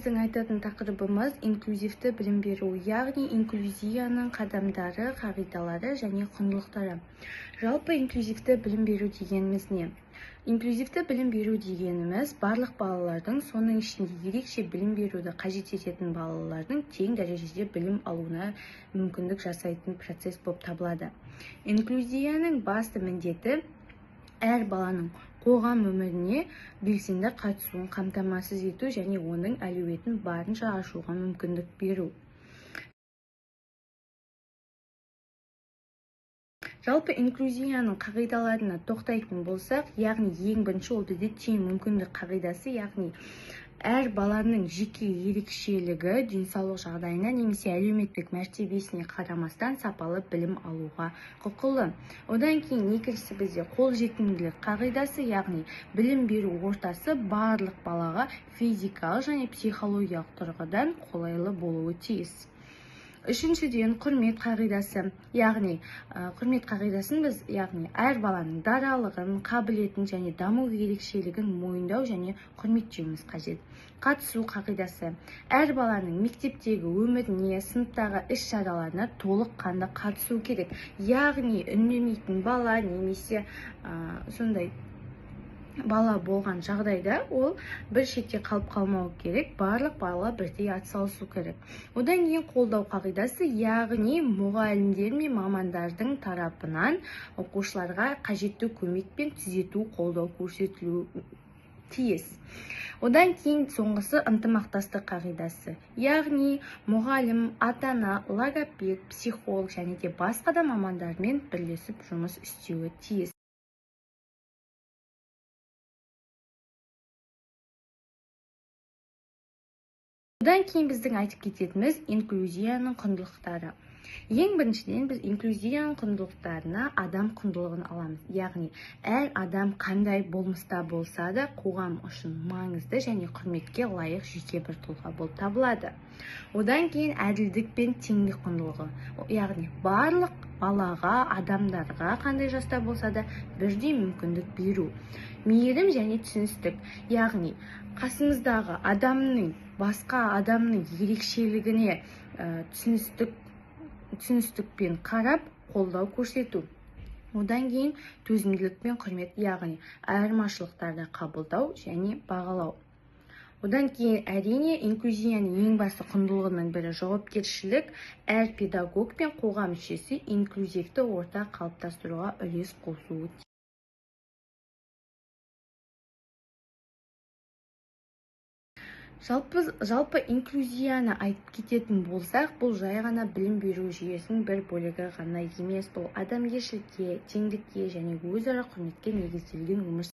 Біздің айтатын тақырыбымыз инклюзивті білім беру, яғни инклюзияның қадамдары, қағидалары және құндылықтары. Жалпы инклюзивті білім беру дегеніміз не? Инклюзивті білім беру дегеніміз барлық балалардың, соның ішінде ерекше білім беруді қажет ететін балалардың тең дәрежеде білім алуына мүмкіндік жасайтын процесс болып табылады. Инклюзияның басты міндеті әр баланың қоғам өміріне белсенді қатысуын қамтамасыз ету және оның әлеуетін барынша ашуға мүмкіндік беру. Жалпы инклюзияның қағидаларына тоқтайтын болсақ, яғни ең бірінші ол бізде тең мүмкіндік қағидасы, яғни әр баланың жеке ерекшелігі, денсаулық жағдайына немесе әлеуметтік мәртебесіне қарамастан сапалы білім алуға құқылы. Одан кейін екіншісі бізде қолжетімділік қағидасы, яғни білім беру ортасы барлық балаға физикалық және психологиялық тұрғыдан қолайлы болуы тиіс. Үшіншіден құрмет қағидасы, яғни құрмет қағидасын біз әр баланың даралығын, қабілетін және даму ерекшелігін мойындау және құрметтеуіміз қажет. Қатысу қағидасы, әр баланың мектептегі өміріне, сыныптағы іс-шараларына толыққанды қатысу керек. Яғни үндемейтін бала немесе сондай бала болған жағдайда ол бір шетте қалып қалмау керек, барлық бала бірдей атсалысу керек. Одан кейін қолдау қағидасы, яғни мұғалімдер мен мамандардың тарапынан оқушыларға қажетті көмек пен түзету қолдау көрсетілуі тиіс. Одан кейін соңғысы ынтымақтастық қағидасы, яғни мұғалім, ата-ана, логопед, психолог және де басқа да мамандармен бірлесіп жұмыс істеуі тиіс. Одан кейін біздің айтып кететініміз инклюзияның құндылықтары. Ең біріншіден біз инклюзияның құндылықтарына адам құндылығын аламыз. Яғни әр адам қандай болмыста болса да қоғам үшін маңызды және құрметке лайық жеке бір тұлға болып табылады. Одан кейін әділдік пен теңдік құндылығы. Яғни барлық балаға, адамдарға қандай жаста болса да бірдей мүмкіндік беру. Мейірім және түсіністік, яғни қасымыздағы адамның басқа адамның ерекшелігіне түсіністікпен қарап қолдау көрсету. Одан кейін төзімділік пен құрмет, яғни айырмашылықтарды қабылдау және бағалау. Одан кейін әрине инклюзияның ең басты құндылығының бірі жауапкершілік. Әр педагог пен қоғам мүшесі инклюзивті орта қалыптастыруға үлес қосуы. Жалпы инклюзияны айтып кететін болсақ, бұл жай ғана білім беру жүйесінің бір бөлігі ғана емес, бұл адамгершілікке, теңдікке және өзара құрметке негізделген өмір